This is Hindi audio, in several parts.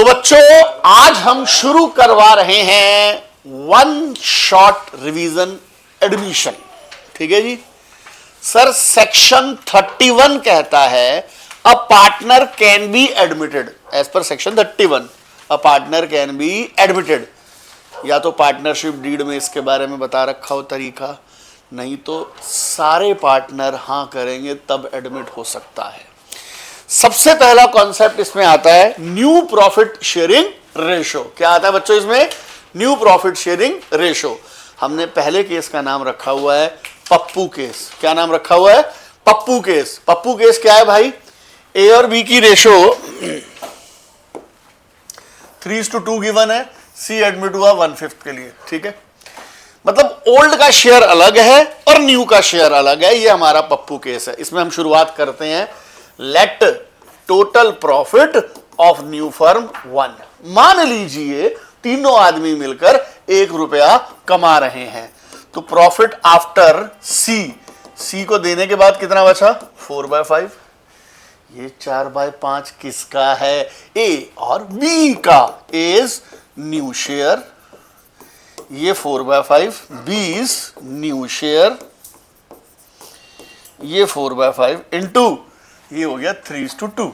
तो बच्चों आज हम शुरू करवा रहे हैं वन शॉट रिवीजन एडमिशन। ठीक है जी सर। सेक्शन 31 कहता है a partner can be admitted as per section 31। A partner can be admitted, या तो पार्टनरशिप डीड में इसके बारे में बता रखा हो तरीका, नहीं तो सारे पार्टनर हां करेंगे तब एडमिट हो सकता है। सबसे पहला कॉन्सेप्ट इसमें आता है न्यू प्रॉफिट शेयरिंग रेशो। क्या आता है बच्चों इसमें? New profit sharing ratio. हमने पहले केस का नाम रखा हुआ है पप्पू केस। क्या नाम रखा हुआ है? पप्पू केस। पप्पू केस क्या है भाई? ए और बी की रेशो 3:2 गिवन है, सी एडमिट हुआ 1/5 के लिए। ठीक है, मतलब ओल्ड का शेयर अलग है और न्यू का शेयर अलग है। ये हमारा पप्पू केस है। इसमें हम शुरुआत करते हैं late total profit of new firm 1। मान लीजिए तीनों आदमी मिलकर 1 रुपया कमा रहे हैं, तो प्रॉफिट आफ्टर सी को देने के बाद कितना बचा? 4/5। ये 4/5 किसका है? ए और बी का। इज न्यू शेयर, ये 4/5 बीस न्यू शेयर, ये 4/5 इंटू ये हो गया 3:2।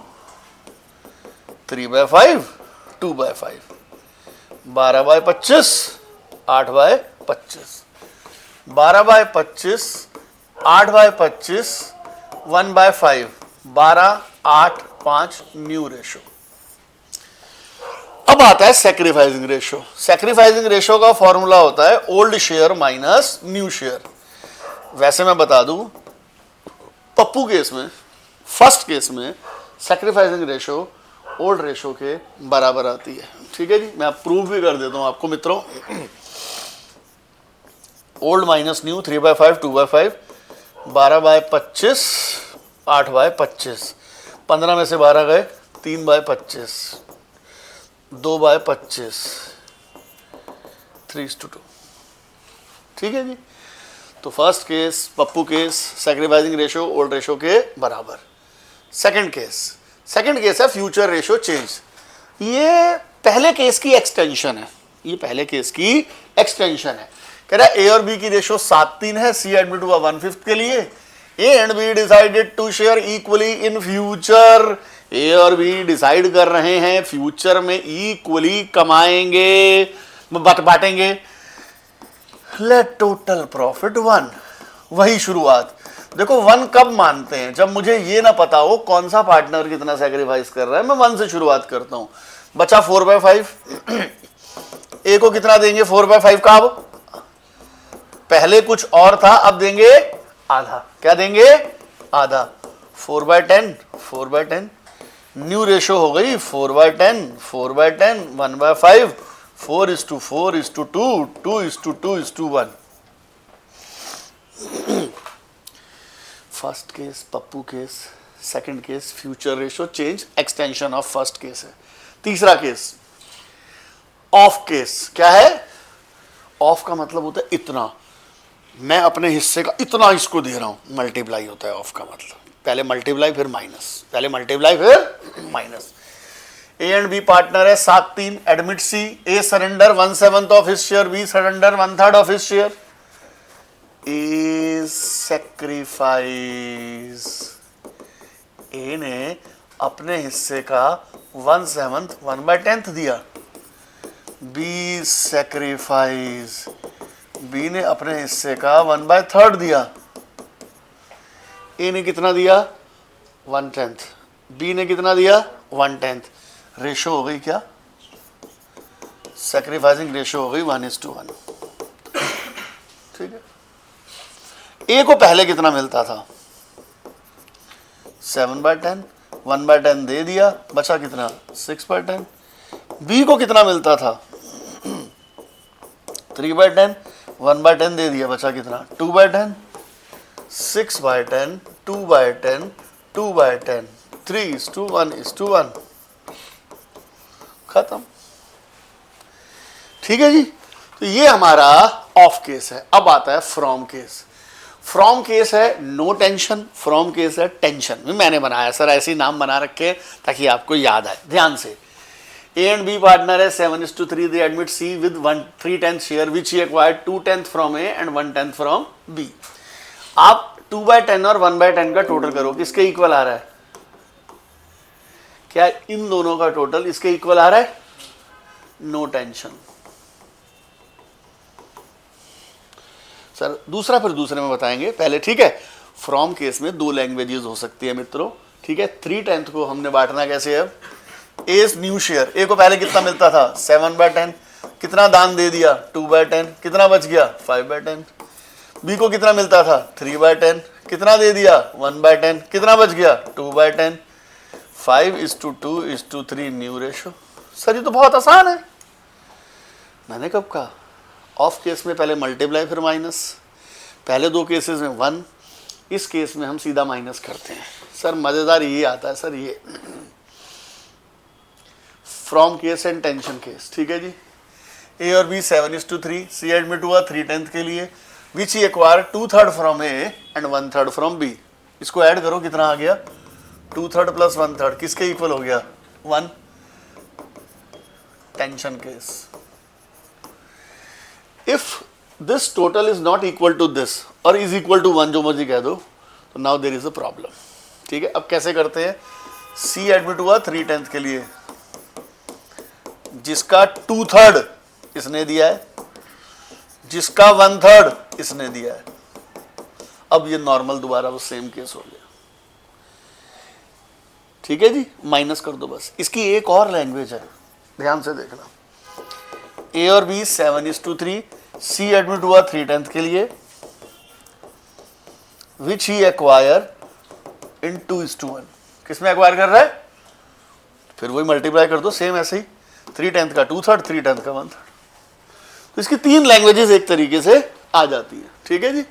3/5 2/5 12/25 8/25 12/25 8/25 1/5 12 8 5 न्यू रेशो। अब आता है सैक्रिफाइसिंग रेशो। सैक्रिफाइसिंग रेशो का फॉर्मूला होता है old share minus new share. वैसे मैं बता दूं पप्पू केस में, फर्स्ट केस में सैक्रिफाइसिंग रेशो ओल्ड रेशो के बराबर आती है। ठीक है जी, मैं प्रूव भी कर देता हूं आपको मित्रों। ओल्ड माइनस न्यू 3/5 2/5 12/25 8/25 15 में से 12 गए 3/25 2/25 3:2। ठीक है जी, तो first case Pappu case sacrificing ratio old ratio के बराबर। सेकंड केस है फ्यूचर रेशो चेंज। ये पहले केस की एक्सटेंशन है। ये पहले केस की एक्सटेंशन है। कह रहा है ए और बी की रेशो 7:3 है, सी एडमिट हुआ 1/5 के लिए। A and B decided to share equally in future. A और बी डिसाइड कर रहे हैं फ्यूचर में इक्वली कमाएंगे, बांटेंगे। Late total profit 1। वही शुरुआत। देखो 1 कब मानते हैं? जब मुझे ये ना पता हो कौन सा पार्टनर कितना सैक्रिफाइस कर रहा है। मैं 1 से शुरुआत करता हूं। बचा 4/5। ए को कितना देंगे 4/5 का? अब पहले कुछ और था, अब देंगे आधा। क्या देंगे? आधा। 4/10 4/10 न्यू रेशो हो गई 4/10 4/10 1/5 4:4:2 2:2:1। First case Pappu case, second case future ratio change extension of first case है। तीसरा केस ऑफ केस। क्या है? ऑफ का मतलब होता है इतना, मैं अपने हिस्से का इतना इसको दे रहा हूं, मल्टीप्लाई होता है ऑफ का मतलब। पहले मल्टीप्लाई फिर माइनस, पहले मल्टीप्लाई फिर minus. A and B partner है 7:3 admit C. A surrender 1/7 of his share, B surrender 1/3 of his share. A sacrifice, A ने अपने हिस्से का 1/7 1/10 दिया। बी सैक्रिफाइस, बी ने अपने हिस्से का 1/3 दिया। ए ने कितना दिया? 1/10। बी ने कितना दिया? 1/10। रेशो हो गई क्या? सैक्रिफाइसिंग रेशो हो गई 1:1। ठीक है। ए को पहले कितना मिलता था? 7/10। 1/10 दे दिया, बचा कितना? 6/10। बी को कितना मिलता था? 3/10। 1/10 दे दिया, बचा कितना? 2/10। 6/10 2/10 2/10 3:1 खत्म। ठीक है जी, तो ये हमारा ऑफ केस है। अब आता है फ्रॉम केस। फ्रॉम केस है नो टेंशन, फ्रॉम केस है टेंशन। मैंने बनाया सर, ऐसे नाम बना रखे ताकि आपको याद आए। ध्यान से, A and B partner है 7:3. They admit C with 3/10 share which he acquired 2/10 from A and 1/10 from B. आप 2/10 और 1/10 का टोटल करो, किसके इक्वल आ रहा है? क्या इन दोनों का टोटल इसके इक्वल आ रहा है? नो टेंशन सर, दूसरा फिर दूसरे में बताएंगे पहले, ठीक है। फ्रॉम केस में दो लैंग्वेजेस हो सकती है मित्रों, ठीक है। 3/10 को हमने बांटना कैसे है? ए न्यू शेयर, ए को पहले कितना मिलता था? 7/10, कितना दान दे दिया? 2/10, कितना बच गया? 5/10। बी को कितना मिलता था? 3/10, कितना दे दिया? 1/10, कितना बच गया? 2/10। 5:2:3 न्यू रेशो। सर ये तो बहुत आसान है, मैंने कब कहा? ऑफ केस में पहले मल्टीप्लाई फिर माइनस, पहले दो केसेस में 1, इस केस में हम सीधा माइनस करते हैं। सर मजेदार ये आता है सर, ये from case and tension case, ठीक है जी। ए और बी 7:3, सी एडमिट हुआ 3/10 के लिए, which he acquire 2/3 from A and 1/3 from B. इसको ऐड करो, कितना आ गया? 2/3 प्लस 1/3 किसके इक्वल हो गया? 1। Tension case. If this total is not equal to this और इज इक्वल टू 1, जो मर्जी कह दो, तो now there is a problem, ठीक है। अब कैसे करते हैं? सी एडमिट हुआ 3/10 के लिए, जिसका 2/3 इसने दिया है, जिसका 1/3 इसने दिया है। अब ये नॉर्मल दोबारा वो सेम केस हो गया, ठीक है जी। माइनस कर दो बस। इसकी एक और लैंग्वेज है, ध्यान से देखना। ए और बी 7:3, सी एडमिट हुआ 3/10 के लिए, विच ही एक्वायर इन 2:1। किसमें एक्वायर कर रहा है? फिर वही मल्टीप्लाई कर दो, सेम ऐसे ही। 3/10 का 2/3, 3/10 का 1/3। तो इसकी तीन लैंग्वेजेस एक तरीके से आ जाती है, ठीक है जी।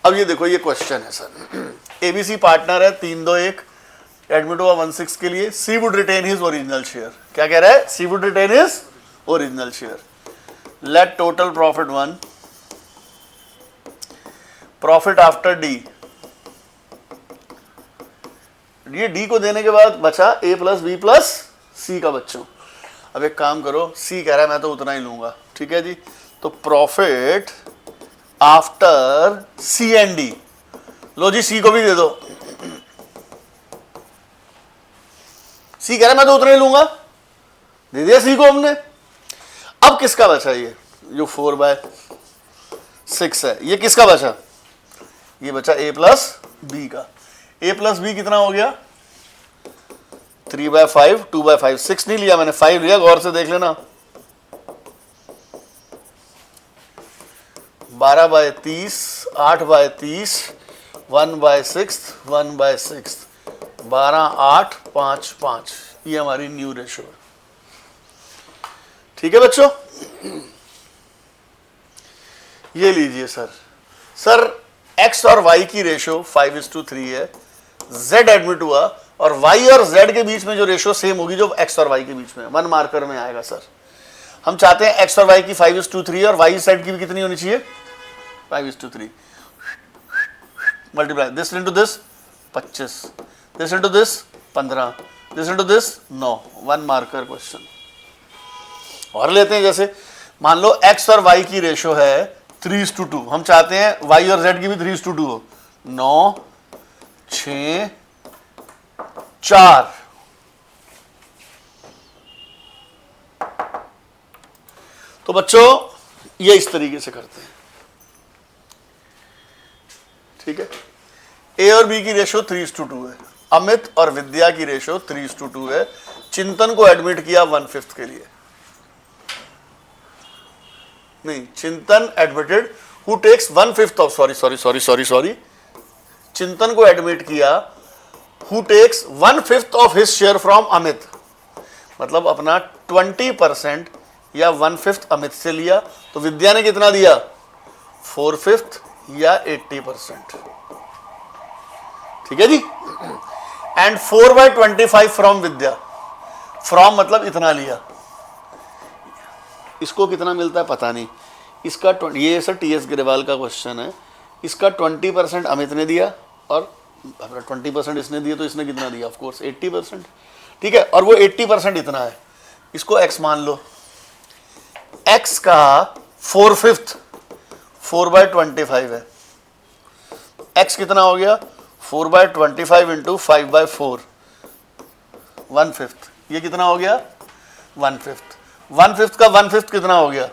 अब ये देखो, ये क्वेश्चन है सर, एबीसी पार्टनर है 3-2-1, एडमिट हुआ 1/6 के लिए, C would retain his original share. क्या कह रहा है? C would retain his original share. Let total profit 1, profit after D. ये डी को देने के बाद बचा A plus B plus C का बच्चों। अब एक काम करो, सी कह रहा है मैं तो उतना ही लूंगा, ठीक है जी। तो profit after C and D, लो जी सी को भी दे दो। सी कह रहा है मैं तो उतना ही लूंगा, दे दिया सी को हमने। अब किसका बचा? ये जो 4/6 है, ये किसका बचा? ये बचा ए प्लस बी का। ए प्लस बी कितना हो गया? 3/5, 2/5। 6 नहीं लिया मैंने, 5 लिया, गौर से देख लेना। 12/30, 8/30, 1/6, 1/6, 12, 8, 5, 5। ये हमारी न्यू रेशो है, ठीक है बच्चों। ये लीजिए सर, x और y की रेशो 5:3 है, z एडमिट हुआ, और y और z के बीच में जो रेशो सेम होगी जो x और y के बीच में, 1 मार्कर में आएगा सर। हम चाहते हैं x और y की 5:3 और y z की भी कितनी होनी चाहिए? 5:3। Multiply this into this 25, this into this 15, this into this 9। 1 marker question. और लेते हैं, जैसे मान लो x और y की रेशो है 3:2, हम चाहते हैं y और z की भी 3:2 हो। 9, 6, 4। तो बच्चों ये इस तरीके से करते हैं, ठीक है। ए और बी की रेशो 3:2 है, अमित और विद्या की रेशो 3:2 है। चिंतन को एडमिट किया 1/5 के लिए, नहीं, Chintan admitted who takes 1/5 of, sorry, Chintan को एडमिट किया who takes 1/5 of his share from Amit. मतलब अपना 20% या 1/5 अमित से लिया, तो विद्या ने कितना दिया? 4/5 या 80%, ठीक है जी। एंड 4/25 फ्रॉम विद्या, फ्रॉम मतलब इतना लिया। इसको कितना मिलता है पता नहीं, इसका ये सर टीएस ग्रेवाल का क्वेश्चन है। इसका 20% अमित ने दिया और 20% इसने दिया, तो इसने कितना दिया? ऑफ कोर्स 80%, ठीक है। और वो 80% इतना है, इसको x मान लो, x का 4/5 4/25 है। x कितना हो गया 4/25 इंटू 5/4 1/5, ये कितना हो गया 1/5। 1/5 का 1/5 कितना हो गया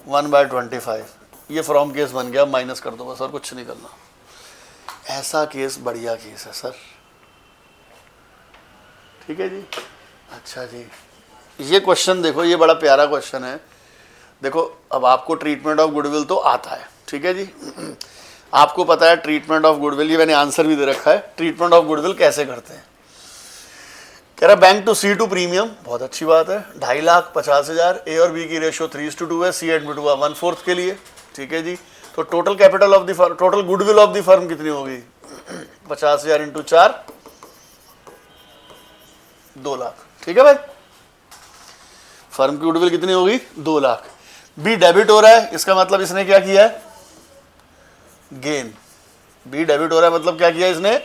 1/25। ये फ्रॉम केस बन गया, माइनस कर दो बस और कुछ नहीं करना। ऐसा केस बढ़िया केस है सर, ठीक है जी। अच्छा जी, ये क्वेश्चन देखो, ये बड़ा प्यारा क्वेश्चन है। देखो अब आपको ट्रीटमेंट ऑफ गुडविल तो आता है, ठीक है जी। आपको पता है ट्रीटमेंट ऑफ गुडविल, ये मैंने आंसर भी दे रखा है, ट्रीटमेंट ऑफ गुडविल कैसे करते हैं। कह रहा bank to C to premium, बहुत अच्छी बात है, 2,50,50,000, ए और बी की रेशियो 3:2 है, सी एडमिट हुआ 1/4 के लिए, ठीक है जी। तो total capital of the firm, total goodwill of the firm कितनी होगी 50,000 इंटू 4 2 लाख, ठीक है भाई। फर्म की गुडविल कितनी होगी 2 लाख। बी डेबिट हो रहा है, इसका मतलब इसने क्या किया है गेन। बी डेबिट हो रहा है मतलब क्या किया इसने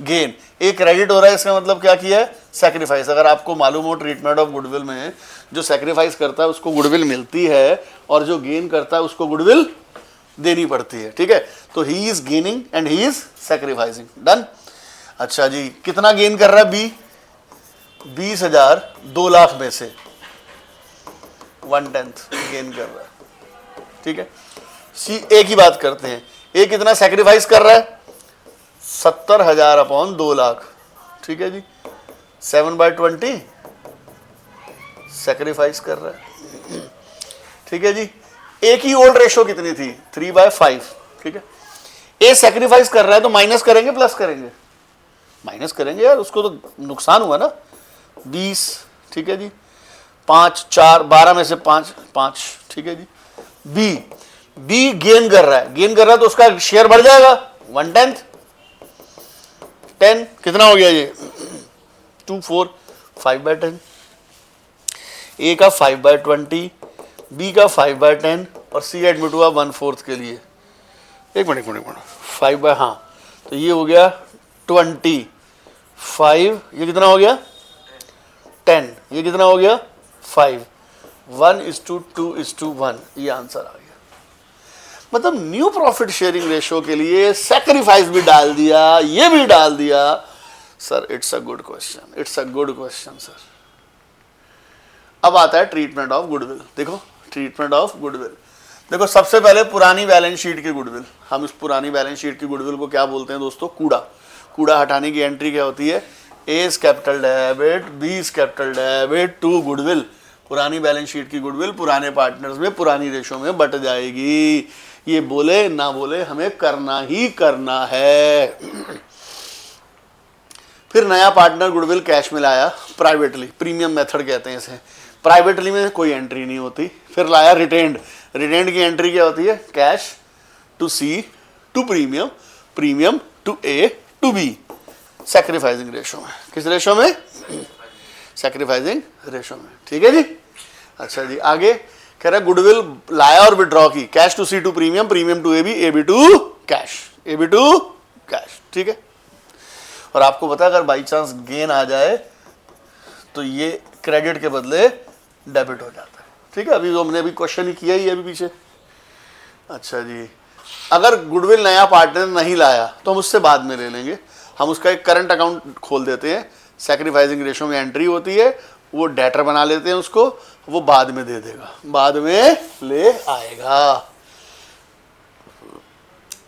गेन। ए क्रेडिट हो रहा है, इसका मतलब क्या किया है सैक्रिफाइस। अगर आपको मालूम हो ट्रीटमेंट ऑफ गुडविल में जो सैक्रिफाइस करता है उसको गुडविल मिलती है और जो गेन करता है उसको गुडविल देनी पड़ती है, ठीक है। तो he is gaining and he is sacrificing, done. अच्छा जी, कितना गेन कर रहा है बी 20,000 2 लाख में से 1/10 गेन कर रहा है, ठीक है। सी ए की बात करते हैं, ए कितना सैक्रिफाइस कर रहा है 70,000 अपॉन 2 लाख, ठीक है जी। 7/20 सैक्रिफाइस कर रहा है, ठीक है जी। ए की ओल्ड रेशो कितनी थी 3/5, ठीक है। ए सैक्रिफाइस कर रहा है तो माइनस करेंगे प्लस करेंगे, माइनस करेंगे यार, उसको तो नुकसान हुआ ना 20, ठीक है जी। 5 4 12 में से 5 5, ठीक है जी। बी गेन कर रहा है, गेन कर रहा है तो उसका शेयर बढ़ जाएगा 1/10 10 कितना हो गया ये 2 4 5/10। ए का 5/20, बी का 5/10 और सी एडमिट हुआ 1/4 के लिए। एक मिनट 5 हाँ, तो ये हो गया 25, ये कितना हो गया 10, ये कितना हो गया 5, 1:2:1, ये आंसर आ गया। मतलब न्यू प्रॉफिट शेयरिंग रेशो के लिए सैक्रिफाइस भी डाल दिया, ये भी डाल दिया sir. It's a good question, it's a good question sir. अब आता है ट्रीटमेंट ऑफ गुडविल। देखो ट्रीटमेंट ऑफ गुडविल, देखो सबसे पहले पुरानी बैलेंस शीट की गुडविल। हम इस पुरानी बैलेंस शीट की गुडविल को क्या बोलते हैं दोस्तों कूड़ा। कूड़ा हटाने की एंट्री क्या होती है A is capital debit, B is capital debit to goodwill. पुरानी बैलेंस शीट की गुडविल पुराने पार्टनर्स में पुरानी रेशो में बट जाएगी। ये बोले ना बोले हमें करना ही करना है। फिर नया पार्टनर गुडविल कैश में लाया प्राइवेटली, प्रीमियम मेथड कहते हैं इसे। प्राइवेटली में कोई एंट्री नहीं होती। फिर लाया रिटेन्ड, रिटेन्ड की एंट्री क्या होती है cash to C to premium, premium to A to B, sacrificing ratio में। किस रेशो में सैक्रिफाइसिंग रेशो में, ठीक है जी। अच्छा जी, आगे कह रहा है गुडविल लाया और विड्रॉ की, cash to C to premium, premium to A B to cash, A B to cash, ठीक है। और आपको पता है अगर बाई चांस गेन आ जाए तो ये क्रेडिट के बदले डेबिट हो जाता है, ठीक है। अभी जो हमने अभी क्वेश्चन ही किया ही है अभी पीछे। अच्छा जी, अगर गुडविल नया पार्टनर नहीं लाया तो हम उससे बाद में ले लेंगे। हम उसका एक करंट अकाउंट खोल देते हैं, सैक्रिफाइसिंग रेशो में एंट्री होती है, वो डेटर बना लेते हैं उसको, वो बाद में दे देगा, बाद में ले आएगा।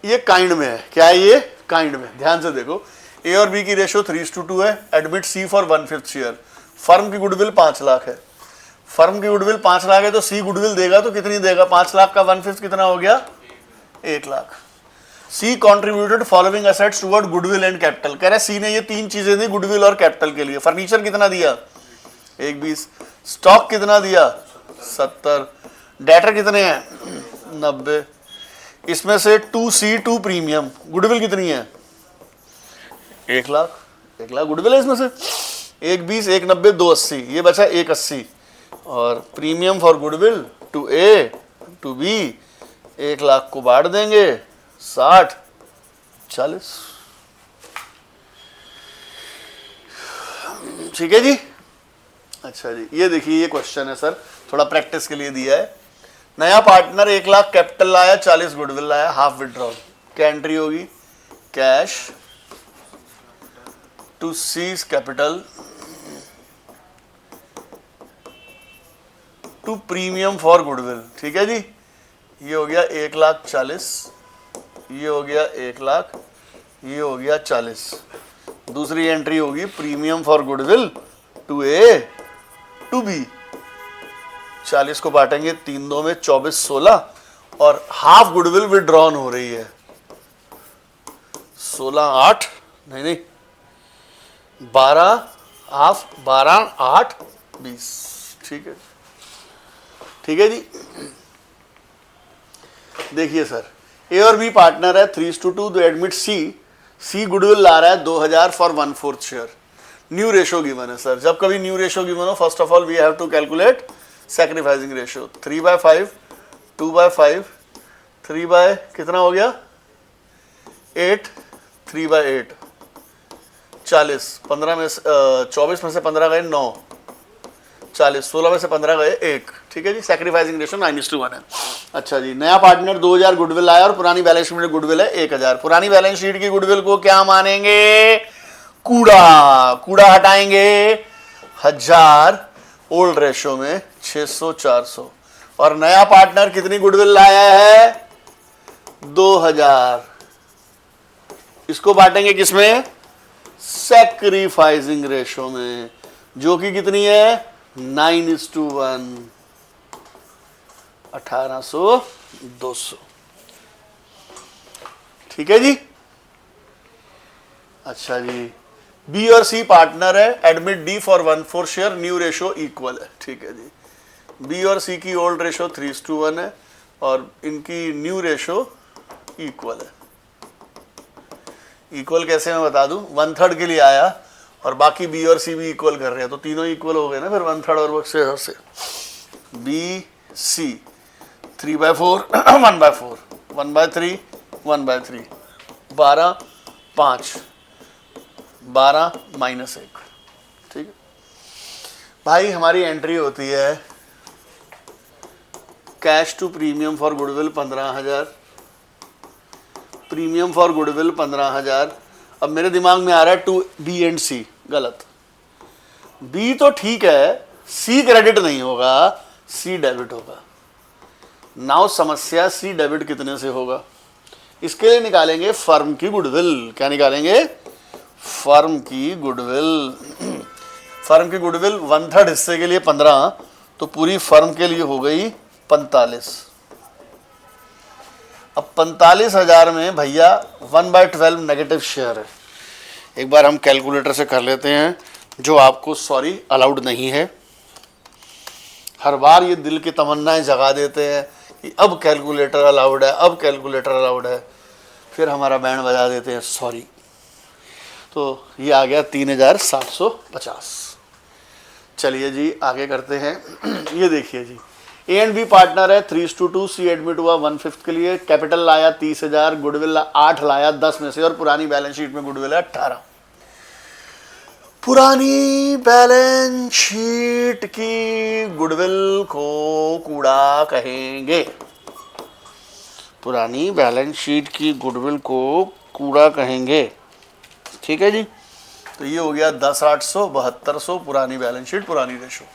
ये काइंड में है, क्या है ये काइंड में। ध्यान से देखो, ए और बी की रेशो 3:2 है, admit C for 1/5 share. Firm की गुडविल 5 लाख है, फर्म की गुडविल 5 लाख है तो सी गुडविल देगा तो कितनी देगा 5 लाख का 1/5 कितना हो गया 1 lakh. C contributed following assets toward goodwill and capital. कह रहे सी ने ये 3 चीजें दी गुडविल और कैपिटल के लिए। फर्नीचर कितना दिया 120, स्टॉक कितना दिया 70, डेटर कितने हैं 90। इसमें से 2C 2 प्रीमियम गुडविल कितनी है 1 लाख, 1 लाख गुडविल है इसमें से। 120, 190, 280, ये बचा 180। और premium for goodwill to A to B 1 lakh को बांट देंगे 60 40, ठीक है जी। अच्छा जी, ये देखिए, ये क्वेश्चन है सर, थोड़ा प्रैक्टिस के लिए दिया है। नया पार्टनर 1 लाख कैपिटल लाया, 40 गुडविल लाया, हाफ विड्रॉल। क्या एंट्री होगी? Cash to C's capital to premium for goodwill. ठीक है जी, ये हो गया 1,40,000, ये हो गया 1 लाख, ये हो गया 40। दूसरी एंट्री होगी premium for goodwill to A to B. 40 को बांटेंगे 3 2 में, 24 16, और हाफ गुडविल विड्रॉन हो रही है 16 8, नहीं 12, हाफ 12 8 20। ठीक है, ठीक है जी। देखिए सर, ए और बी पार्टनर है, 3:2, दो एडमिट सी गुडविल ला रहा है 2000 for 1/4 share. New ratio given है सर। जब कभी न्यू रेशो गिवन हो, first of all we have to calculate sacrificing ratio. 3/5, 2/5, 3 by कितना हो गया 8, 3/8, 40, 15 में 24 में से 15 गए 9, 40, 16 में से 15 गए 1। ठीक है जी, सैक्रिफाइसिंग रेशो 9:1 है। अच्छा जी, नया पार्टनर 2000 गुडविल लाया और पुरानी बैलेंस शीट में गुडविल है 1000। पुरानी बैलेंस शीट की गुडविल को क्या मानेंगे? कूड़ा हटाएंगे 1000, ओल्ड रेशो में 600 400। और नया पार्टनर कितनी गुडविल लाया है? 2000। इसको बांटेंगे किसमें? सैक्रिफाइसिंग रेशो में, जो कि कितनी है? 9:1, 1800 200। ठीक है जी। अच्छा जी, बी और सी पार्टनर है, admit D for 1/4 share, new ratio equal है। ठीक है जी, बी और सी की ओल्ड रेशो 3:1 है और इनकी न्यू रेशो इक्वल है। इक्वल कैसे मैं बता दूं, 1/3 के लिए आया और बाकी बी और सी भी इक्वल कर रहे हैं, तो तीनों इक्वल हो गए ना फिर 1/3 और वो से। B C 3/4 1/4, 1/3 1/3, 12 5, 12 -1। ठीक है भाई, हमारी एंट्री होती है cash to premium for goodwill 15,000, premium for goodwill 15,000। अब मेरे दिमाग में आ रहा है टू बी एंड सी, गलत। बी तो ठीक है, सी क्रेडिट नहीं होगा, सी डेबिट होगा। नाउ समस्या, सी डेबिट कितने से होगा? इसके लिए निकालेंगे फर्म की गुडविल। क्या निकालेंगे? फर्म की गुडविल। फर्म की गुडविल 1/3 हिस्से के लिए 15, तो पूरी फर्म के लिए हो गई 45। अब 45,000 में भैया 1/12 नेगेटिव शेयर है। एक बार हम कैलकुलेटर से कर लेते हैं, जो आपको सॉरी अलाउड नहीं है। हर बार ये दिल की तमन्नाएं जगा देते हैं कि अब कैलकुलेटर अलाउड है, अब कैलकुलेटर अलाउड है, फिर हमारा बैंड बजा देते हैं सॉरी। तो ये आ गया 3,750। चलिए जी आगे करते हैं। ये देखिए जी, ए एंड बी पार्टनर है, 3:2, सी एडमिट हुआ 1/5 के लिए, कैपिटल लाया 30,000, गुडविल 8 लाया 10 में से, और पुरानी बैलेंस शीट में गुडविल है 18। पुरानी बैलेंस शीट की गुडविल को कूड़ा कहेंगे। पुरानी बैलेंस शीट की गुडविल को कूड़ा कहेंगे। ठीक है जी, तो ये हो गया 10,800 7200, पुरानी बैलेंस शीट, पुरानी रेशो।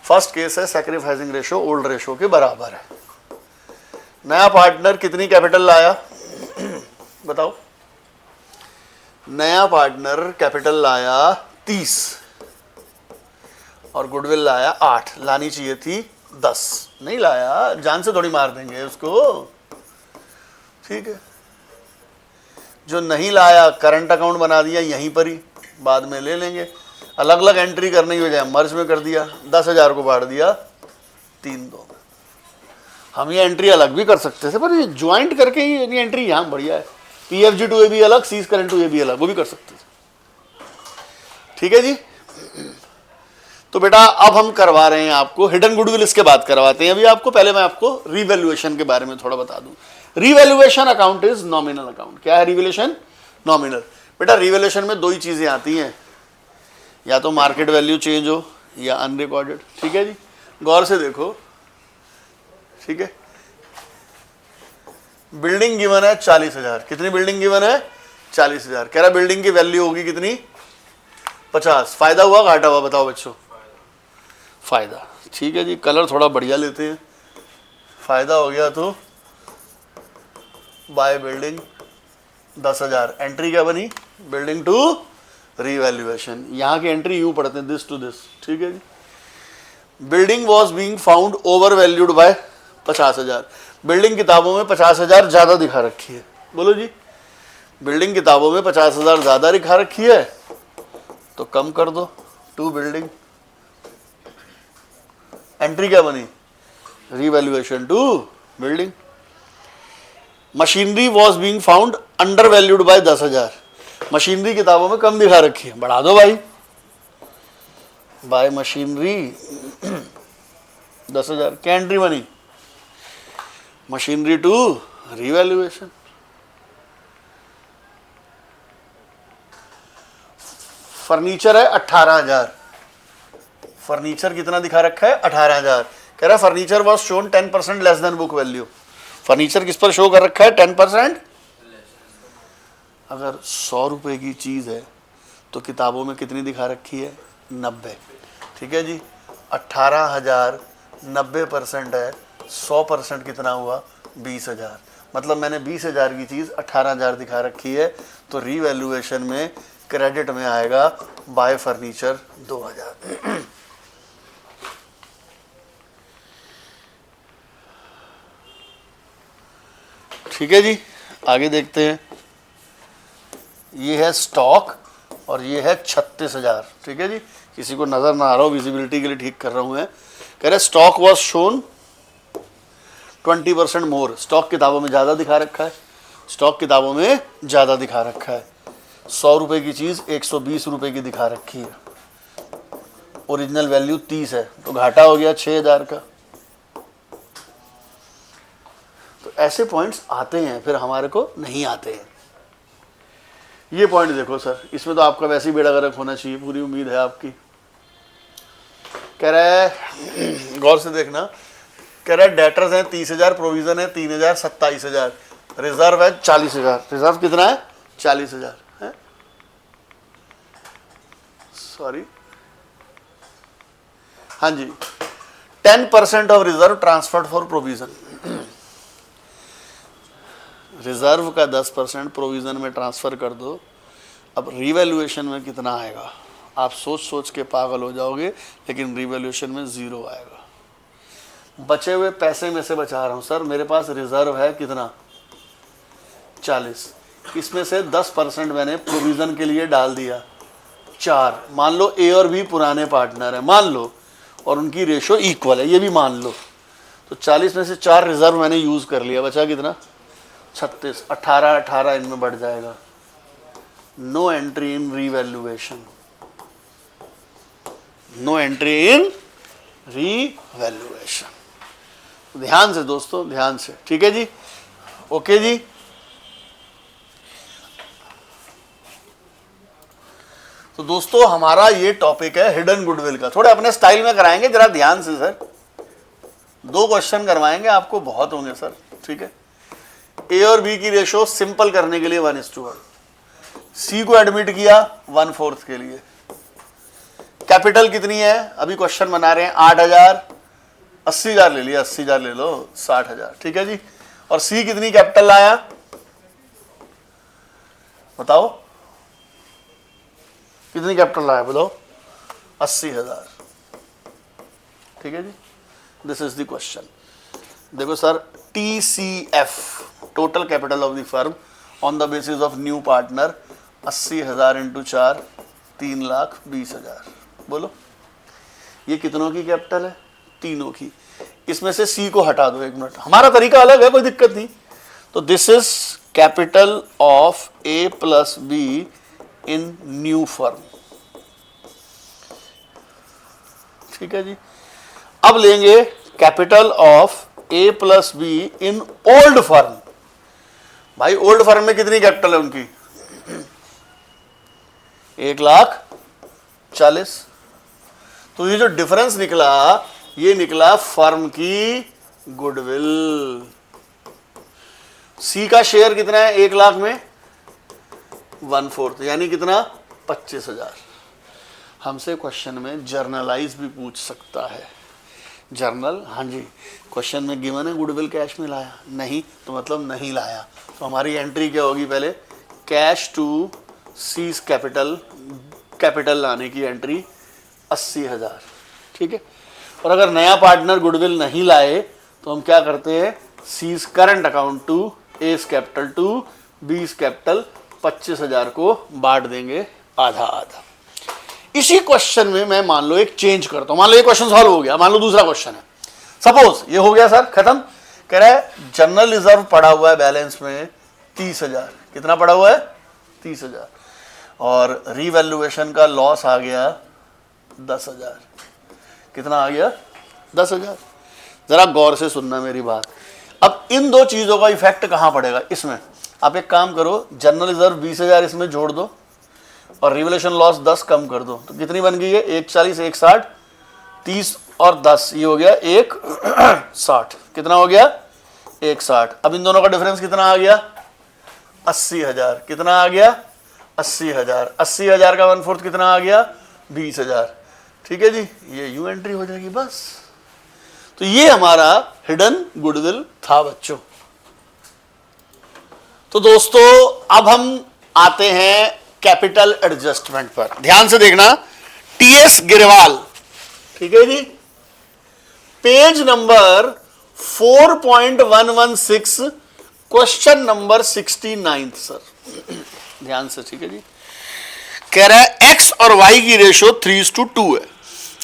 फर्स्ट केस है सैक्रिफाइसिंग रेशो ओल्ड रेशो के बराबर है। नया पार्टनर कितनी कैपिटल लाया? बताओ। नया पार्टनर कैपिटल लाया 30 और गुडविल लाया 8। लानी चाहिए थी 10, नहीं लाया, जान से थोड़ी मार देंगे उसको। ठीक है, जो नहीं लाया करंट अकाउंट बना दिया, यहीं पर ही बाद में ले लेंगे। अलग अलग एंट्री करने की बजाय मर्ज में कर दिया, 10,000 को बांट दिया 3-2 में। हम ये एंट्री अलग भी कर सकते थे, पर ये ज्वाइंट करके ही एंट्री यहाँ बढ़िया है। पीएफजी टू ए बी अलग, C's current to A B अलग, वो भी कर सकते थे। ठीक है जी। तो बेटा अब हम करवा रहे हैं आपको हिडन गुडविल, इसके बाद करवाते हैं। अभी आपको पहले मैं आपको रिवैल्यूएशन के बारे में थोड़ा बता दूं। Revaluation account is nominal account. क्या है रिवैल्यूएशन? नॉमिनल। बेटा रिवैल्यूएशन में दो ही चीजें आती हैं, या तो मार्केट वैल्यू चेंज हो या अनरिकॉर्डेड। ठीक है जी, गौर से देखो। ठीक है, बिल्डिंग गिवन है 40,000। कितनी बिल्डिंग गिवन है? 40,000। कह रहा बिल्डिंग की वैल्यू होगी कितनी? 50। फायदा हुआ घाटा हुआ बताओ बच्चों? फायदा। ठीक है जी, कलर थोड़ा बढ़िया लेते हैं। फायदा हो गया तो बाय बिल्डिंग 10,000। एंट्री क्या बनी? Building to revaluation. यहाँ की एंट्री यूं पढ़ते हैं, दिस टू दिस। ठीक है जी, building was being found over valued by 50,000। Building किताबों में 50,000 ज्यादा दिखा रखी है। बोलो जी, बिल्डिंग किताबों में 50,000 ज्यादा दिखा रखी है तो कम कर दो टू बिल्डिंग। एंट्री क्या बनी? Revaluation to building. Machinery was being found under valued by 10,000। Machinery किताबों में कम दिखा रखी है, बढ़ा दो भाई। By machinery 10,000। क्या एंट्री बनी? Machinery to revaluation. फर्नीचर है 18,000। फर्नीचर कितना दिखा रखा है? 18,000। कह रहा है furniture was shown 10% less than book value. Furniture किस पर शो कर रखा है? 10%। अगर 100 रुपए की चीज है तो किताबों में कितनी दिखा रखी है? 90। ठीक है जी, 18,000 90% है, 100% कितना हुआ? 20,000। मतलब मैंने 20,000 की चीज 18,000 दिखा रखी है तो रीवैल्यूएशन में क्रेडिट में आएगा बाय फर्नीचर 2,000। ठीक है जी, आगे देखते हैं। ये है स्टॉक और ये है 36,000। ठीक है जी, किसी को नजर ना आ रहा हो, विजिबिलिटी के लिए ठीक कर रहा हूं मैं। कह रहे stock was shown 20% more. Stock किताबों में ज्यादा दिखा रखा है। स्टॉक किताबों में ज्यादा दिखा रखा है। 100 रुपए की चीज 120 रुपए की दिखा रखी है। ओरिजिनल वैल्यू 30 है तो घाटा हो गया 6,000 का। तो ऐसे पॉइंट्स आते हैं, फिर हमारे को नहीं आते हैं। ये पॉइंट देखो सर, इसमें तो आपका वैसे ही बेड़ा गर्क होना चाहिए, पूरी उम्मीद है आपकी। कह रहा है गौर से देखना, कह रहा है डेटर्स हैं 30,000, प्रोविजन है 3,000, 27,000, रिजर्व है 40,000। रिजर्व कितना है? 40,000 है। सॉरी, हाँ जी, 10% of reserve transferred for provision. Reserve का 10% प्रोविजन में ट्रांसफर कर दो। अब रिवैल्यूएशन में कितना आएगा? आप सोच सोच के पागल हो जाओगे, लेकिन रिवैल्यूएशन में 0 आएगा। बचे हुए पैसे में से बचा रहा हूं सर, मेरे पास रिजर्व है कितना? 40। इसमें से 10% मैंने प्रोविजन के लिए डाल दिया 4। मान लो ए और बी पुराने पार्टनर है, मान लो, और उनकी रेशो इक्वल है, ये भी मान लो। तो 40 में से 4 रिजर्व मैंने यूज कर लिया, बचा कितना? 36। 18 इनमें बढ़ जाएगा। No entry in revaluation. No entry in revaluation. ध्यान से दोस्तों, ध्यान से। ठीक है जी, ओके जी। तो दोस्तों हमारा ये टॉपिक है हिडन गुडविल का। थोड़े अपने स्टाइल में कराएंगे, जरा ध्यान से सर। 2 क्वेश्चन करवाएंगे आपको, बहुत होंगे सर। ठीक है, ए और बी की रेशो सिंपल करने के लिए 1:1। सी को एडमिट किया 1/4 के लिए। कैपिटल कितनी है? अभी क्वेश्चन बना रहे हैं 8,000, 80,000 ले लिया, 80,000 ले लो, 60,000। ठीक है जी, और सी कितनी कैपिटल लाया बताओ? कितनी कैपिटल लाया बताओ? 80,000। ठीक है जी, दिस इज द क्वेश्चन। देखो sir, TCF total capital of the firm on the basis of new partner 80,000 into 4 3,20,000। बोलो ये कितनों की कैपिटल है? तीनों की। इसमें से सी को हटा दो, 1 मिनट, हमारा तरीका अलग है, कोई दिक्कत नहीं। तो this is capital of A plus be in new firm. ठीक है जी, अब लेंगे capital of A plus be in old firm. भाई ओल्ड फर्म में कितनी कैपिटल है उनकी? 1,40,000। तो ये जो डिफरेंस निकला ये निकला फर्म की गुडविल। सी का शेयर कितना है 1 लाख में 1/4 यानी कितना 25,000। हमसे क्वेश्चन में जर्नलाइज भी पूछ सकता है। जर्नल, हाँ जी, क्वेश्चन में गिवन है गुडविल कैश में लाया नहीं तो मतलब नहीं लाया, तो हमारी एंट्री क्या होगी, पहले cash to C's capital, capital लाने की एंट्री 80,000, ठीक है। और अगर नया पार्टनर गुडविल नहीं लाए तो हम क्या करते हैं, C's current account to A's capital to B's capital 25,000 को बांट देंगे आधा आधा। इसी क्वेश्चन में मैं मान लो एक चेंज करता हूं, मान लो ये क्वेश्चन सॉल्व हो गया, मान लो दूसरा क्वेश्चन है, सपोज ये हो गया सर खत्म, कह रहा है जनरल रिजर्व पड़ा हुआ है बैलेंस में 30,000, कितना पड़ा हुआ है 30,000, और रीवैल्यूएशन का लॉस आ गया 10,000, कितना आ गया 10,000। जरा गौर से सुनना मेरी बात। अब इन दो चीजों का इफेक्ट कहां पड़ेगा, इसमें आप एक काम करो, जनरल रिजर्व 20,000 इसमें जोड़ दो और रिवैल्यूएशन लॉस 10 कम कर दो, तो कितनी बन गई है 140, 160, 30 और 10, ये हो गया 160, कितना हो गया 160। अब इन दोनों का डिफरेंस कितना आ गया 80,000, कितना आ गया 80,000, 80,000 का 1/4 कितना आ गया 20,000, ठीक है जी, ये यू एंट्री हो जाएगी बस। तो ये हमारा हिडन गुडविल था बच्चों। तो दोस्तों अब हम आते हैं कैपिटल एडजस्टमेंट पर, ध्यान से देखना, टीएस गिरवाल, ठीक है जी, page number 4.116 question number 69 sir, ध्यान से, ठीक है जी। कह रहा है एक्स और वाई की रेशो 3:2 है,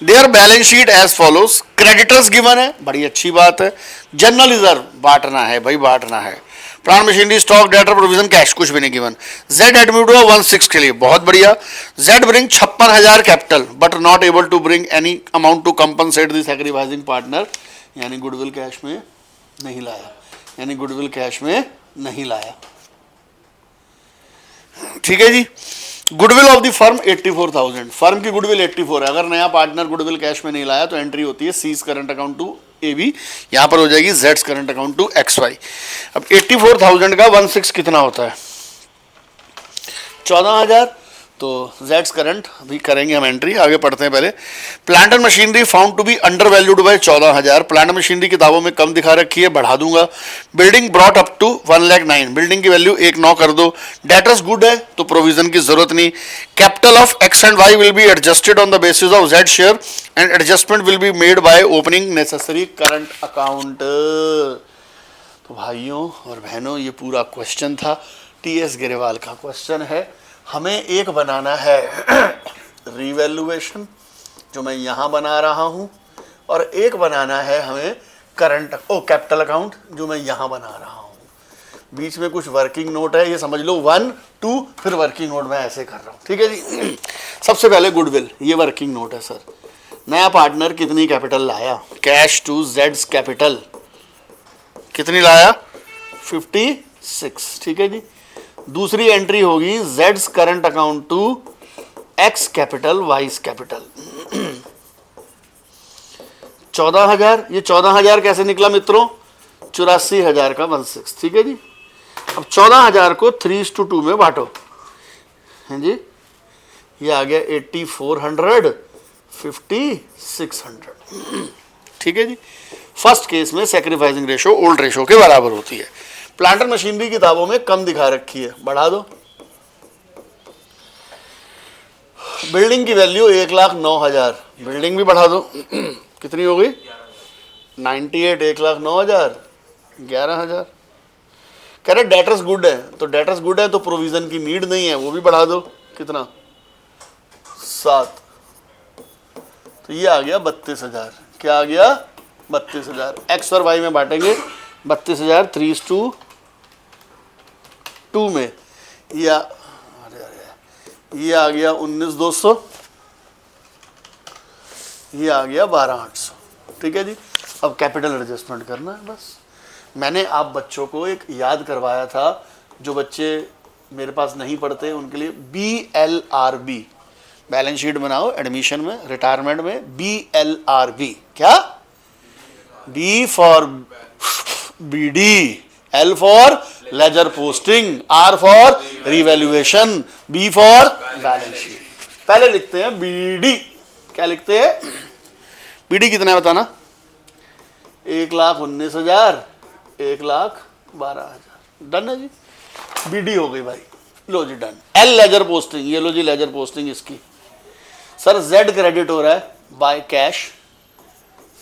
their balance sheet as follows, creditors given है, बड़ी अच्छी बात है, जनरल रिजर्व बांटना है भाई, बांटना है, plant machinery stock debtor provision cash कुछ भी नहीं गिवन, जेड एडमिट हुआ 1/6 के लिए, बहुत बढ़िया, Z bring 56,000 capital but not able to bring any amount to compensate the sacrificing partner, यानी गुडविल कैश में नहीं लाया, यानी गुडविल कैश में नहीं लाया, ठीक है जी। Goodwill of the firm 84,000, firm की गुडविल 84 है, अगर नया पार्टनर गुडविल कैश में नहीं लाया तो एंट्री होती है C's current account to A B, यहां पर हो जाएगी जेड्स current account to X Y. अब 84,000 का 1/6 कितना होता है 14,000, तो जेड्स करंट भी करेंगे हम एंट्री, आगे पढ़ते हैं पहले। Plant and machinery found to be under valued by 14,000, plant and machinery किताबों में कम दिखा रखी है, बढ़ा दूंगा। Building brought up to 1,09,000, building की वैल्यू 1,9 कर दो, डेटर्स गुड है तो प्रोविजन की जरूरत नहीं, capital of X and Y will be adjusted on the basis of Z share and adjustment will be made by opening necessary current account. तो भाइयों और बहनों ये पूरा क्वेश्चन था, टीएस गिरेवाल का क्वेश्चन है, हमें एक बनाना है रिवैल्यूएशन जो मैं यहां बना रहा हूं, और एक बनाना है हमें करंट कैपिटल अकाउंट जो मैं यहां बना रहा हूं। बीच में कुछ वर्किंग नोट है, ये समझ लो 1 2 फिर वर्किंग नोट मैं ऐसे कर रहा हूं, ठीक है जी। सबसे पहले गुडविल, ये वर्किंग नोट है सर, नया पार्टनर कितनी कैपिटल लाया, कैश टू जेड्स कैपिटल कितनी लाया 56, ठीक है जी। दूसरी एंट्री होगी जेड्स current account to X capital Y's capital 14,000, ये 14,000 कैसे निकला मित्रों 84,000 का 1/6, ठीक है जी। अब 14,000 को 3:2 में बांटो, हैं जी, ये आ गया 8400 5600, ठीक है जी। फर्स्ट केस में सैक्रिफाइसिंग रेशो ओल्ड रेशो के बराबर होती है, प्लांटर मशीनरी किताबों में कम दिखा रखी है, बढ़ा दो। बिल्डिंग की वैल्यू 1,09,000, बिल्डिंग भी बढ़ा दो, कितनी हो गई 98, 1,09,000 11,000। कह रहे डेटर्स गुड है, तो डेटर्स गुड है तो प्रोविजन की नीड नहीं है, वो भी बढ़ा दो, कितना 7, तो ये आ गया 32,000, क्या आ गया 32,000, एक्स और वाई में बांटेंगे 32,000 3:2 में, या ये आ गया 19,200, ये आ गया 12,800, ठीक है जी। अब कैपिटल एडजस्टमेंट करना है बस। मैंने आप बच्चों को एक याद करवाया था, जो बच्चे मेरे पास नहीं पढ़ते उनके लिए BLRB, बैलेंस शीट बनाओ एडमिशन में, रिटायरमेंट में, BLRB, क्या? B for BD, L for ledger posting, R for revaluation, B for balance sheet. पहले लिखते हैं BD, क्या लिखते हैं? BD कितना है बताना? 1,19,000, 1,12,000। डन है जी, BD हो गई भाई, लो जी डन। L लेजर पोस्टिंग, ये लो जी लेजर पोस्टिंग इसकी। सर Z क्रेडिट हो रहा है by cash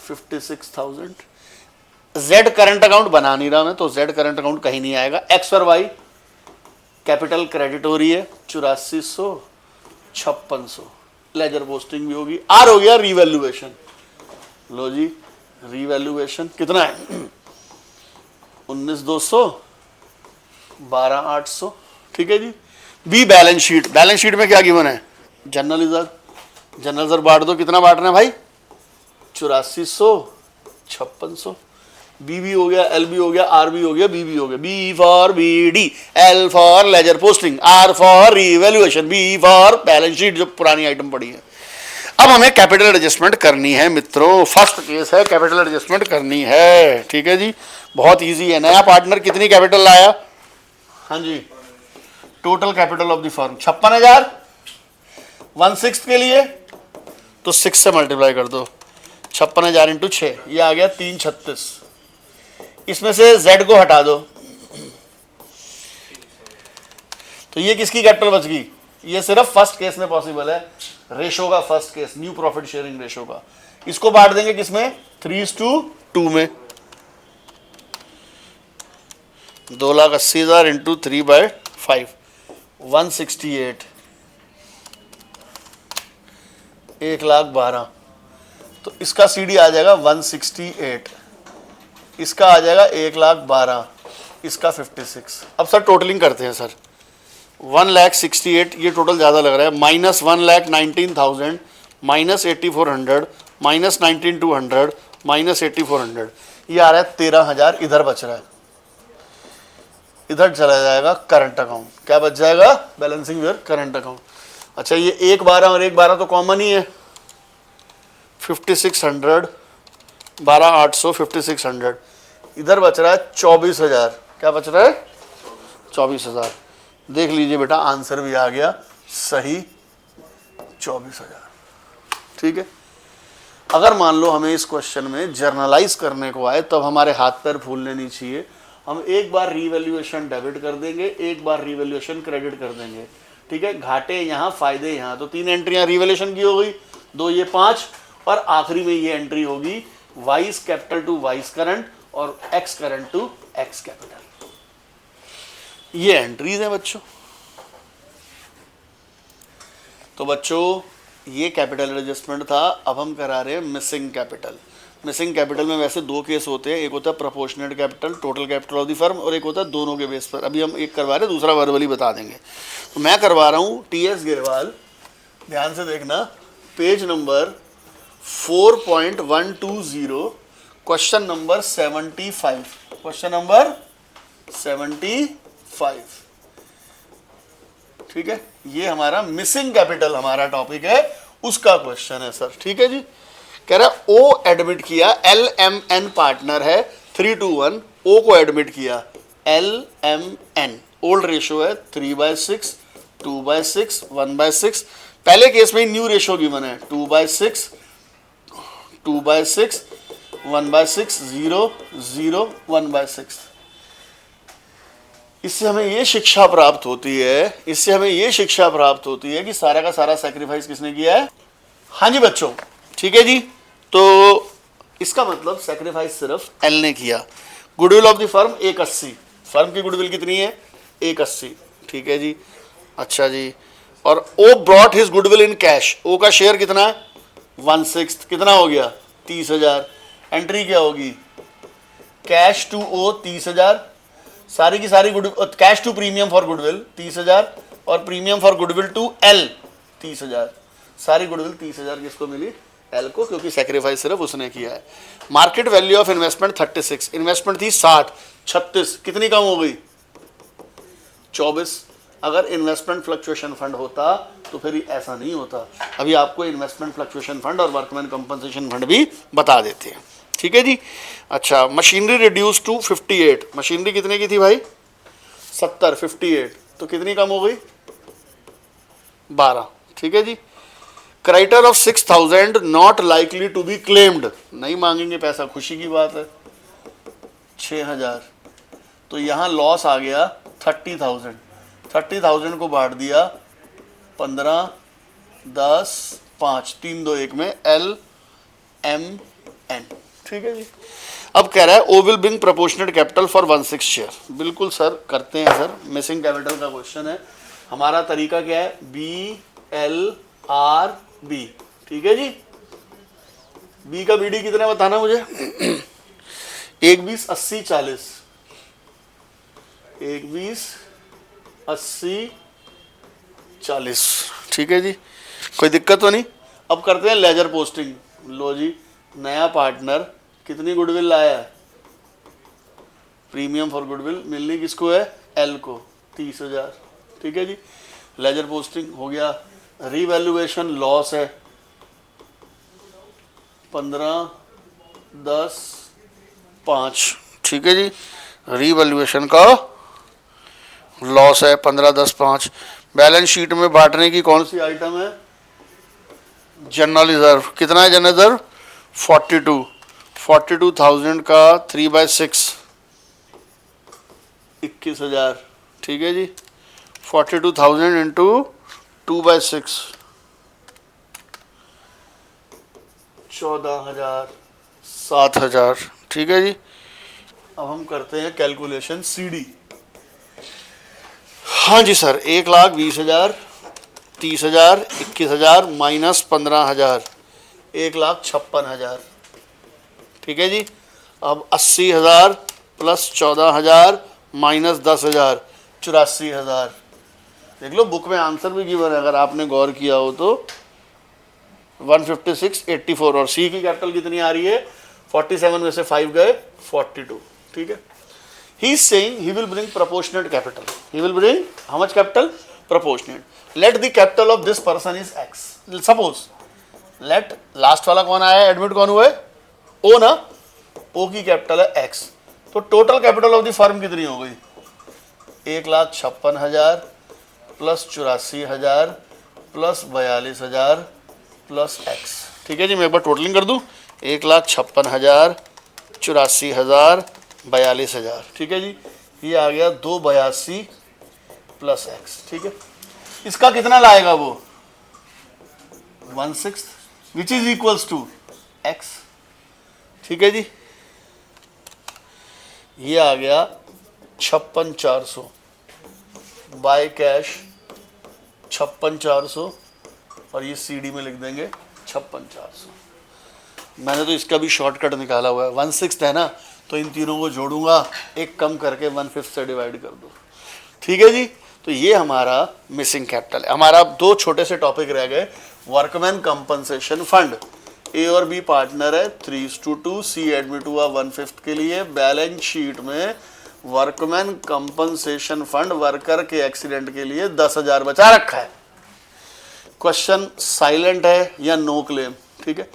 56,000। Z current account बना नहीं रहा मैं, तो Z करंट अकाउंट कहीं नहीं आएगा। X और Y कैपिटल क्रेडिट हो रही है 8400, 5600, लेजर पोस्टिंग भी होगी। R हो गया रिवैल्यूएशन, लो जी रिवैल्यूएशन कितना है? 19,200, 12,800, ठीक है जी। B balance sheet, balance sheet में क्या गिवन है? जनरल रिजर्व, जनरल रिजर्व बांट दो, कितना बांटना है भाई? 8400, 5600। B भी हो गया, L भी हो गया, R भी हो गया, B भी हो गया। B for BD, L for ledger posting, R for revaluation, B for balance sheet, जो पुरानी आइटम पड़ी है। अब हमें कैपिटल एडजस्टमेंट करनी है मित्रों, फर्स्ट केस है, कैपिटल एडजस्टमेंट करनी है, ठीक है जी। बहुत इजी है। नया पार्टनर कितनी कैपिटल लाया? हाँ जी, total capital of the firm 56,000, 1/6 के लिए तो 6 से मल्टीप्लाई कर दो, 56,000 इंटू 6, ये आ गया 336। इसमें से Z को हटा दो, तो ये किसकी कैपिटल बच गई? ये सिर्फ फर्स्ट केस में पॉसिबल है, रेशो का first case, new profit sharing ratio का। इसको बांट देंगे किसमें? 3:2 में। 2,80,000 इंटू 3/5, 168, 1,12,000। तो इसका CD आ जाएगा 168, इसका आ जाएगा 1,12,000, इसका 56। अब सर टोटलिंग करते हैं सर। 1,68,000 ये टोटल ज़्यादा लग रहा है, माइनस 1,19,000, माइनस 8,400, माइनस 19,200, माइनस 8,400, ये आ रहा है 13,000। इधर बच रहा है, इधर चला जाएगा करंट अकाउंट। क्या बच जाएगा? Balancing wear current account. अच्छा, ये 1,12 और 1,12 तो कॉमन ही है, 5600, 12,800, 5600। इधर बच रहा है 24,000। क्या बच रहा है? 24,000। देख लीजिए बेटा, आंसर भी आ गया सही, 24,000। ठीक है। अगर मान लो हमें इस क्वेश्चन में जर्नलाइज करने को आए, तब हमारे हाथ पैर फूलने नहीं चाहिए। हम एक बार रीवैल्यूएशन डेबिट कर देंगे, एक बार रीवैल्यूएशन क्रेडिट कर देंगे। ठीक है, घाटे यहाँ फायदे यहाँ, तो 3 एंट्रियां रीवैल्यूएशन की हो गई, 2 ये 5, और आखिरी में ये एंट्री होगी Y's capital to Y's current और X current to X capital. ये एंट्रीज हैं बच्चों। तो बच्चों ये कैपिटल एडजस्टमेंट था। अब हम करा रहे हैं मिसिंग कैपिटल। मिसिंग कैपिटल में वैसे 2 केस होते हैं, एक होता है proportionate capital, total capital of the firm, और एक होता है दोनों के बेस पर। अभी हम एक करवा रहे हैं, दूसरा वर्बली बता देंगे। तो मैं करवा रहा हूँ TS गिरवाल, ध्यान से देखना, page number 4.120, question number 75, question number 75। ठीक है, ये हमारा मिसिंग कैपिटल हमारा टॉपिक है, उसका क्वेश्चन है सर। ठीक है जी, कह रहा है ओ एडमिट किया, LMN पार्टनर है 3:1, ओ को एडमिट किया, LMN ओल्ड रेशो है 3/6, 2/6, 1/6। पहले केस में न्यू रेशो गिवन है 2/6, 2/6, 1/6, 0, 0, 1/6। इससे हमें ये शिक्षा प्राप्त होती है, इससे हमें ये शिक्षा प्राप्त होती है कि सारा का सारा सैक्रिफाइस किसने किया है? हाँ जी बच्चों, ठीक है जी। तो इसका मतलब सैक्रिफाइस सिर्फ एल ने किया। Goodwill of the firm 180, firm की गुडविल कितनी है? 180। ठीक है जी, अच्छा जी। और O brought his goodwill in cash, O का शेयर कितना है? 1/6, कितना हो गया? 30,000। एंट्री क्या होगी? कैश टू ओ 30,000, सारी की सारी goodwill, cash to premium for goodwill 30,000, और premium for goodwill to L 30,000। सारी गुडविल 30,000 किसको मिली? एल को, क्योंकि सैक्रिफाइस सिर्फ उसने किया है। Market value of investment 36, investment थी 60, 36 कितनी कम हो गई? 24। अगर इन्वेस्टमेंट फ्लक्चुएशन फंड होता तो फिर ऐसा नहीं होता। अभी आपको इन्वेस्टमेंट फ्लक्चुएशन फंड और वर्कमैन कंपनसेशन फंड भी बता देते हैं, ठीक है जी। अच्छा, मशीनरी रिड्यूस टू 58, मशीनरी कितने की थी भाई? 70, 58 तो कितनी कम हो गई? 12, ठीक है जी। Creditor of 6000 not likely to be claimed, नहीं मांगेंगे पैसा, खुशी की बात है। 6000 तो यहाँ लॉस आ गया 30,000, 30,000 को बांट दिया 15, 10, 5, 3, 2, 1 में LMN, ठीक है जी। अब कह रहा है O will bring proportionate capital for 1/6 share. बिल्कुल सर, करते हैं सर, मिसिंग कैपिटल का क्वेश्चन है। हमारा तरीका क्या है? BLRB, ठीक है जी। बी का BD कितना बताना मुझे? 1, 20, 80, 40, 1, 20, 80, 40, ठीक है जी। कोई दिक्कत तो नहीं? अब करते हैं लेजर पोस्टिंग। लो जी, नया पार्टनर कितनी गुडविल लाया है? प्रीमियम फॉर गुडविल मिलनी किसको है? L को 30,000, ठीक है जी। लेजर पोस्टिंग हो गया। रीवैल्यूएशन लॉस है 15, 10, 5, ठीक है जी। रीवैल्यूएशन का लॉस है 15, 10, 5। बैलेंस शीट में बांटने की कौन सी आइटम है? General reserve. कितना है जनरल रिजर्व? 42, 42,000 का 3/6, 21,000, ठीक है जी। 42,000 इंटू 2/6, 14,000, 7,000, ठीक है जी। अब हम करते हैं कैलकुलेशन CD। हाँ जी सर, 1,20,000, 30,000, 21,000 माइनस 15,000, 1,56,000, ठीक है जी। अब 80,000 प्लस 14,000 माइनस 10,000, 84,000। देख लो बुक में आंसर भी गिवन है, अगर आपने गौर किया हो तो 156,84। और सी की कैपिटल कितनी आ रही है? 47 में से 5 गए 42, ठीक है। He is saying he will bring proportionate capital. He will bring how much capital? Proportionate. Let the capital of this person is X. Suppose let last वाला कौन आया है? एडमिट कौन हुआ है? O ना? O की कैपिटल है X। तो total capital of the firm कितनी हो गई? 1,56,000 प्लस 84,000 प्लस 42,000 प्लस X, ठीक है जी। मैं एक बार टोटलिंग कर दूं। 1,56,000, 84,000, 42,000, ठीक है जी। ये आ गया 282 प्लस X, ठीक है। इसका कितना लाएगा वो? 1/6 which is equals to X, ठीक है जी। ये आ गया 56,400 बाय कैश, 56,400 और ये CD में लिख देंगे 56,400। मैंने तो इसका भी शॉर्टकट निकाला हुआ है। 1/6 है ना, तो इन तीनों को जोड़ूंगा, एक कम करके 1/5 से डिवाइड कर दो, ठीक है जी। तो ये हमारा मिसिंग कैपिटल है। हमारा 2 छोटे से टॉपिक रह गए। वर्कमैन कंपनसेशन फंड, A और B पार्टनर है 3:2, C एडमिट हुआ 1/5 के लिए। बैलेंस शीट में वर्कमैन कंपनसेशन फंड वर्कर के एक्सीडेंट के लिए 10,000 बचा रखा है। क्वेश्चन साइलेंट है या नो क्लेम, ठीक है।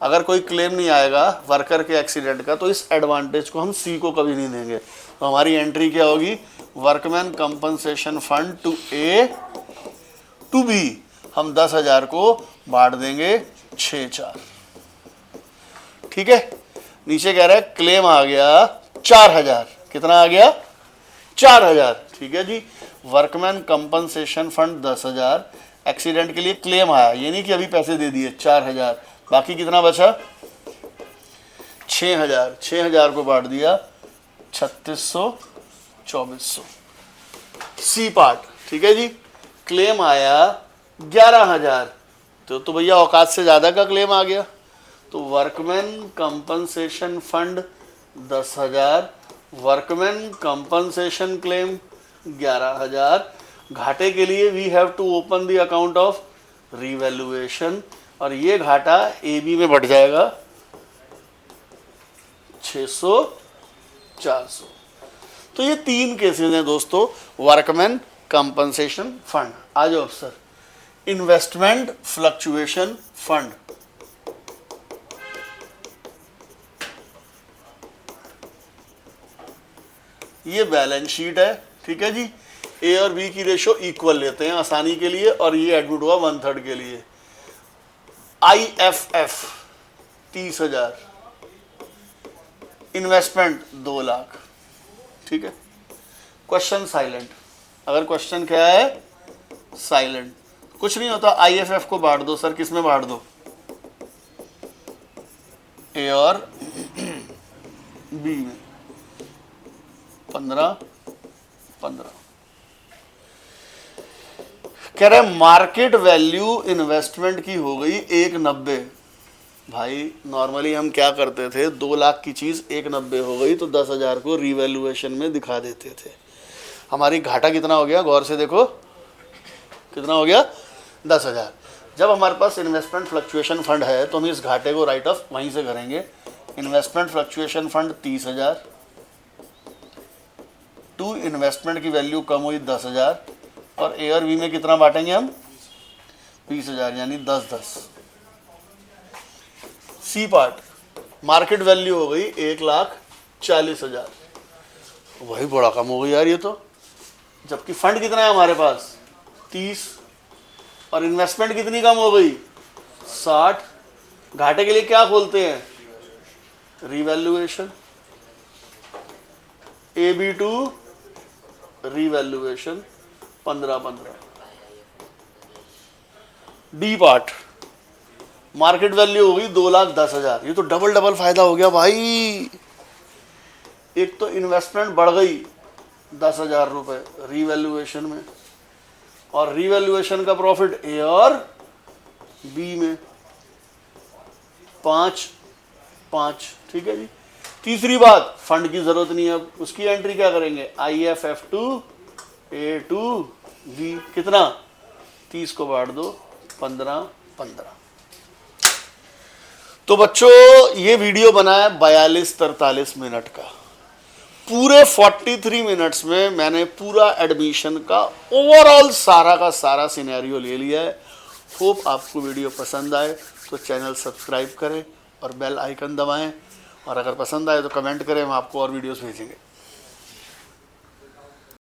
अगर कोई क्लेम नहीं आएगा वर्कर के एक्सीडेंट का तो इस एडवांटेज को हम C को कभी नहीं देंगे। तो हमारी एंट्री क्या होगी? Workman compensation fund to A to B, हम 10,000 को बांट देंगे 6/4, ठीक है। नीचे कह रहा है क्लेम आ गया 4,000, कितना आ गया? 4,000, ठीक है जी। वर्कमैन कंपनसेशन फंड 10,000, एक्सीडेंट के लिए क्लेम आया, ये नहीं कि अभी पैसे दे दिए, 4,000, बाकी कितना बचा? 6,000, 6,000 को बांट दिया 3,600, 2,400। C पार्ट, ठीक है जी। क्लेम आया 11,000, तो भैया औकात से ज़्यादा का क्लेम आ गया। तो workman compensation fund 10,000, workman compensation claim 11,000। घाटे के लिए we have to open the account of revaluation, और ये घाटा AB में बढ़ जाएगा 600, 400। तो ये 3 केसेस हैं दोस्तों वर्कमैन कंपनसेशन फंड। आ जाओ सर, इन्वेस्टमेंट फ्लक्चुएशन फंड, ये बैलेंस शीट है, ठीक है जी। ए और बी की रेशो इक्वल लेते हैं आसानी के लिए, और ये एडमिट हुआ 1/3 के लिए। IFF 30,000, इन्वेस्टमेंट 2 लाख, ठीक है। क्वेश्चन साइलेंट, अगर क्वेश्चन क्या है साइलेंट, कुछ नहीं होता। IFF को बांट दो सर, किस में बांट दो, ए और बी में, 15 15। कह रहे मार्केट वैल्यू इन्वेस्टमेंट की हो गई 190। भाई नॉर्मली हम क्या करते थे, 2 लाख की चीज 190 हो गई तो 10,000 को रिवैल्यूएशन में दिखा देते थे। हमारी घाटा कितना हो गया, गौर से देखो कितना हो गया, 10,000। जब हमारे पास इन्वेस्टमेंट फ्लक्चुएशन फंड है तो हम इस घाटे को राइट ऑफ वहीं से करेंगे। Investment fluctuation fund 30,000 to investment की वैल्यू कम हुई 10,000, और ए और बी में कितना बांटेंगे हम, 20,000, यानी 10-10। सी पार्ट, मार्केट वैल्यू हो गई 1,40,000, वही बड़ा कम हो गई यार ये तो, जबकि फंड कितना है हमारे पास 30, और इन्वेस्टमेंट कितनी कम हो गई 60। घाटे के लिए क्या खोलते हैं, revaluation, AB2 revaluation 15-15। D part, market value हो गई 2,10,000, ये तो डबल फायदा हो गया भाई। एक तो इन्वेस्टमेंट बढ़ गई 10,000 रुपए रिवैल्यूएशन में, और रिवैल्यूएशन का प्रॉफिट ए और बी में 5-5, ठीक है जी। तीसरी बात, फंड की जरूरत नहीं है, अब उसकी एंट्री क्या करेंगे, IFF2 A2 B, कितना 30 को बांट दो 15-15। तो बच्चों ये वीडियो बना है 42-43 मिनट का। पूरे 43 मिनट्स में मैंने पूरा एडमिशन का ओवरऑल सारा का सारा सिनेरियो ले लिया है। होप आपको वीडियो पसंद आए तो चैनल सब्सक्राइब करें और बेल आइकन दबाएं, और अगर पसंद आए तो कमेंट करें, हम आपको और वीडियोस भेजेंगे।